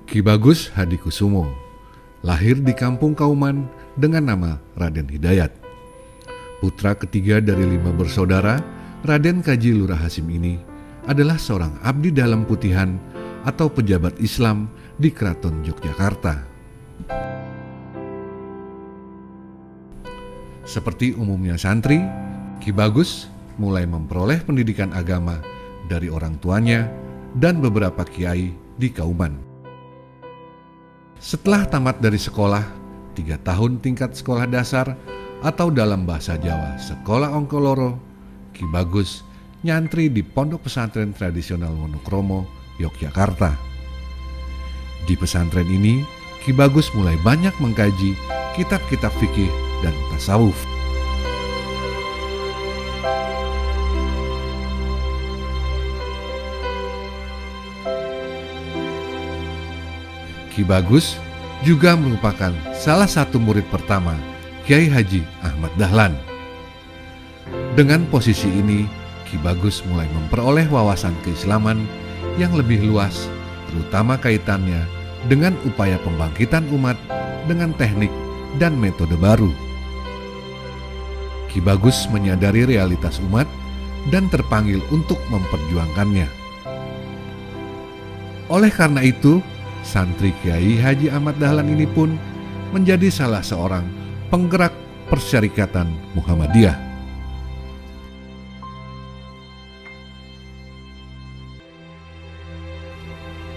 Ki Bagus Hadikusumo lahir di Kampung Kauman dengan nama Raden Hidayat. Putra ketiga dari 5 bersaudara, Raden Kaji Lurah Hasim ini adalah seorang abdi dalam putihan atau pejabat Islam di Keraton Yogyakarta. Seperti umumnya santri, Ki Bagus mulai memperoleh pendidikan agama dari orang tuanya dan beberapa kiai di Kauman. Setelah tamat dari sekolah, 3 tahun tingkat sekolah dasar atau dalam bahasa Jawa Sekolah Ongkoloro, Ki Bagus nyantri di Pondok Pesantren Tradisional Wonokromo, Yogyakarta. Di pesantren ini, Ki Bagus mulai banyak mengkaji kitab-kitab fikih dan tasawuf. Ki Bagus juga merupakan salah satu murid pertama Kiai Haji Ahmad Dahlan. Dengan posisi ini, Ki Bagus mulai memperoleh wawasan keislaman yang lebih luas, terutama kaitannya dengan upaya pembangkitan umat dengan teknik dan metode baru. Ki Bagus menyadari realitas umat dan terpanggil untuk memperjuangkannya. Oleh karena itu, santri Kiai Haji Ahmad Dahlan ini pun menjadi salah seorang penggerak Persyarikatan Muhammadiyah.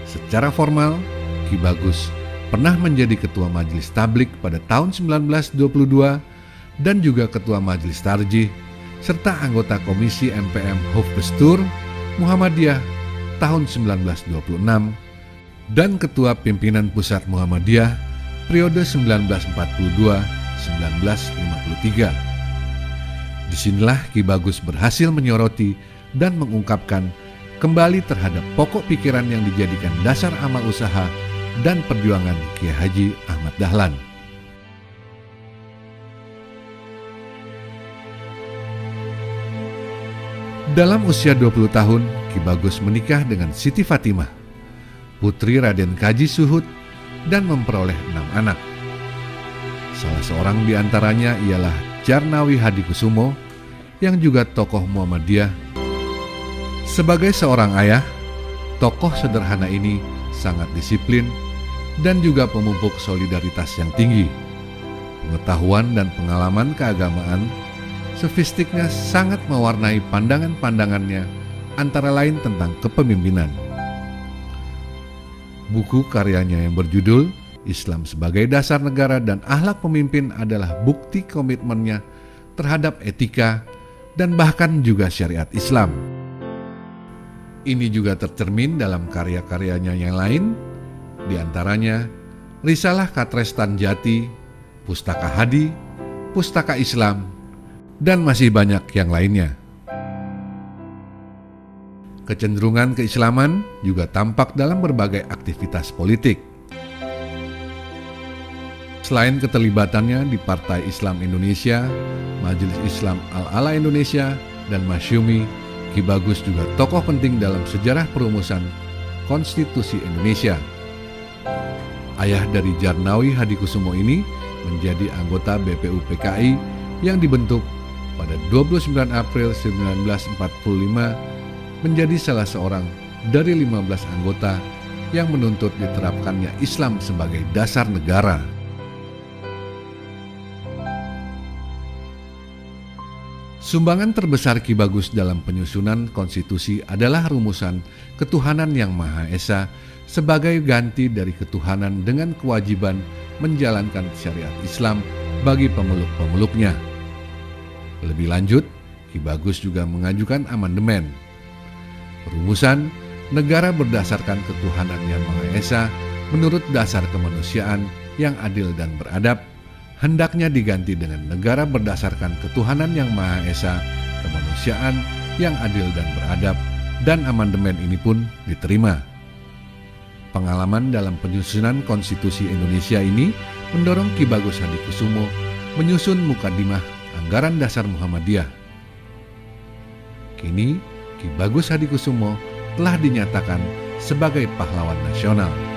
Secara formal, Ki Bagus pernah menjadi Ketua Majelis Tablik pada tahun 1922 dan juga Ketua Majelis Tarjih serta anggota Komisi MPM Hufbestur Muhammadiyah tahun 1926 dan Ketua Pimpinan Pusat Muhammadiyah periode 1942-1953. Disinilah Ki Bagus berhasil menyoroti dan mengungkapkan kembali terhadap pokok pikiran yang dijadikan dasar amal usaha dan perjuangan Kiai Haji Ahmad Dahlan. Dalam usia 20 tahun, Ki Bagus menikah dengan Siti Fatimah, putri Raden Kaji Suhud, dan memperoleh 6 anak. Salah seorang di antaranya ialah Jarnawi Hadikusumo yang juga tokoh Muhammadiyah. Sebagai seorang ayah, tokoh sederhana ini sangat disiplin dan juga pemupuk solidaritas yang tinggi. Pengetahuan dan pengalaman keagamaan sofistiknya sangat mewarnai pandangan-pandangannya, antara lain tentang kepemimpinan. Buku karyanya yang berjudul Islam sebagai Dasar Negara dan Akhlak Pemimpin adalah bukti komitmennya terhadap etika dan bahkan juga syariat Islam. Ini juga tercermin dalam karya-karyanya yang lain, di antaranya Risalah Katrestan Jati, Pustaka Hadi, Pustaka Islam, dan masih banyak yang lainnya. Kecenderungan keislaman juga tampak dalam berbagai aktivitas politik. Selain keterlibatannya di Partai Islam Indonesia, Majelis Islam Al-Ala Indonesia, dan Masyumi, Ki Bagus juga tokoh penting dalam sejarah perumusan Konstitusi Indonesia. Ayah dari Jarnawi Hadikusumo ini menjadi anggota BPU PKI yang dibentuk pada 29 April 1945, menjadi salah seorang dari 15 anggota yang menuntut diterapkannya Islam sebagai dasar negara. Sumbangan terbesar Ki Bagus dalam penyusunan konstitusi adalah rumusan ketuhanan yang Maha Esa sebagai ganti dari ketuhanan dengan kewajiban menjalankan syariat Islam bagi pemeluk-pemeluknya. Lebih lanjut, Ki Bagus juga mengajukan amandemen. Rumusan negara berdasarkan ketuhanan yang Maha Esa menurut dasar kemanusiaan yang adil dan beradab hendaknya diganti dengan negara berdasarkan ketuhanan yang Maha Esa, kemanusiaan yang adil dan beradab, dan amandemen ini pun diterima. Pengalaman dalam penyusunan konstitusi Indonesia ini mendorong Ki Bagus Hadikusumo menyusun Mukadimah Anggaran Dasar Muhammadiyah. Kini Ki Bagus Hadikusumo telah dinyatakan sebagai pahlawan nasional.